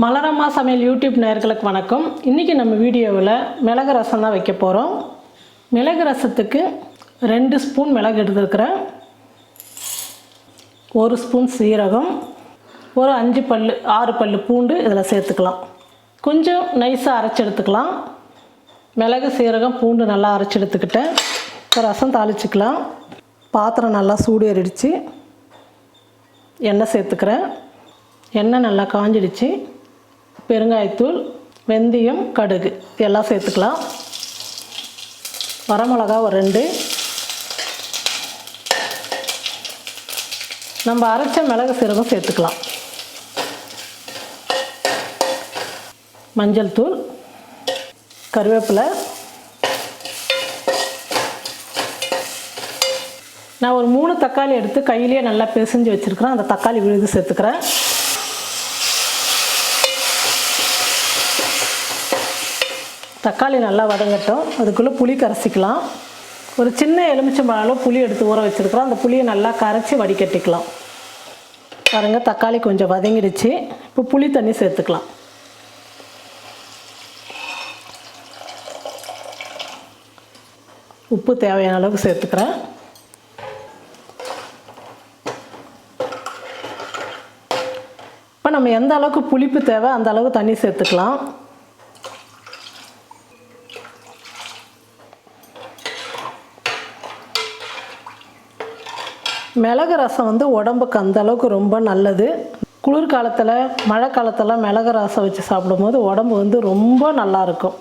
மலர் அம்மா சமையல் யூடியூப் நேயர்களுக்கு வணக்கம். இன்றைக்கி நம்ம வீடியோவில் மிளகு ரசம் தான் வைக்க போகிறோம். மிளகு ரசத்துக்கு 2 ஸ்பூன் மிளகு எடுத்துருக்கிறேன், 1 ஸ்பூன் சீரகம், ஒரு 6 பல் பூண்டு இதில் சேர்த்துக்கலாம். கொஞ்சம் நைஸாக அரைச்சி எடுத்துக்கலாம். மிளகு சீரகம் பூண்டு நல்லா அரைச்சி எடுத்துக்கிட்டேன். ரசம் தாளிச்சிக்கலாம். பாத்திரம் நல்லா சூடு ஏறிடுச்சு. எண்ணெய் சேர்த்துக்கிறேன். எண்ணெய் நல்லா காஞ்சிடுச்சு. பெருங்காயத்தூள், வெந்தயம், கடுகு எல்லாம் சேர்த்துக்கலாம். வரமிளகா ஒரு 2, நம்ம அரைச்ச மிளகு சீரகம் சேர்த்துக்கலாம். மஞ்சள் தூள், கருவேப்பிலை, நான் ஒரு 3 தக்காளி எடுத்து கையிலேயே நல்லா பிசைஞ்சு வச்சுருக்கிறேன். அந்த தக்காளி விழுது சேர்த்துக்கிறேன். தக்காளி நல்லா வதங்கட்டும். அதுக்குள்ளே புளி கரைச்சிக்கலாம். ஒரு சின்ன எலுமிச்சம்பழம் அளவு புளி எடுத்து ஊற வச்சுருக்கிறோம். அந்த புளியை நல்லா கரைச்சி வடிகட்டிக்கலாம். பாருங்கள், தக்காளி கொஞ்சம் வதங்கிடுச்சு. இப்போ புளி தண்ணி சேர்த்துக்கலாம். உப்பு தேவையான அளவுக்கு சேர்த்துக்கிறேன். இப்போ நம்ம எந்த அளவுக்கு புளிப்பு தேவை அந்த அளவுக்கு தண்ணி சேர்த்துக்கலாம். மிளகு ரசம் உடம்புக்கு அந்த அளவுக்கு ரொம்ப நல்லது. குளிர்காலத்தில் மழை காலத்தில் மிளகு ரசம் வச்சு சாப்பிடும்போது உடம்பு ரொம்ப நல்லாயிருக்கும்.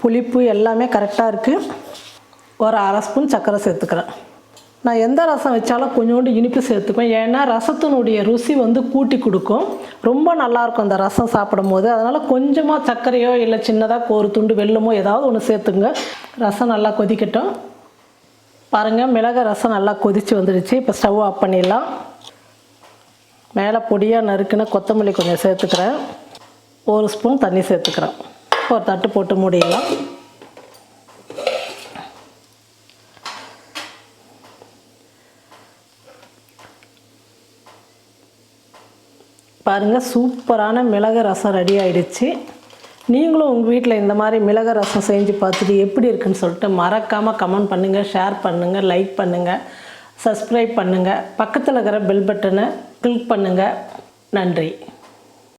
புளிப்பு எல்லாமே கரெக்டாக இருக்குது. ஒரு 1/2 ஸ்பூன் சர்க்கரை சேர்த்துக்கிறேன். நான் எந்த ரசம் வச்சாலும் கொஞ்சோண்டு இனிப்பு சேர்த்துக்குவேன். ஏன்னா ரசத்தினுடைய ருசி கூட்டி கொடுக்கும். ரொம்ப நல்லாயிருக்கும் அந்த ரசம் சாப்பிடும் போது. அதனால் கொஞ்சமாக சர்க்கரையோ இல்லை சின்னதாக ஒரு துண்டு வெல்லமோ ஏதாவது ஒன்று சேர்த்துங்க. ரசம் நல்லா கொதிக்கட்டும். பாருங்கள், மிளகு ரசம் நல்லா கொதித்து வந்துடுச்சு. இப்போ ஸ்டவ் ஆஃப் பண்ணிடலாம். மேலே பொடியாக நறுக்குன்னு கொத்தமல்லி கொஞ்சம் சேர்த்துக்கிறேன். 1 ஸ்பூன் தண்ணி சேர்த்துக்கிறேன். ஒரு தட்டு போட்டு மூடிடலாம். பாருங்கள், சூப்பரான மிளகு ரசம் ரெடி ஆகிடுச்சு. நீங்களும் உங்கள் வீட்டில் இந்த மாதிரி மிளகு ரசம் செஞ்சு பார்த்துட்டு எப்படி இருக்குன்னு சொல்லிட்டு மறக்காமல் கமெண்ட் பண்ணுங்கள், ஷேர் பண்ணுங்கள், லைக் பண்ணுங்கள், சப்ஸ்கிரைப் பண்ணுங்கள். பக்கத்தில் இருக்கிற பெல் பட்டனை கிளிக் பண்ணுங்கள். நன்றி.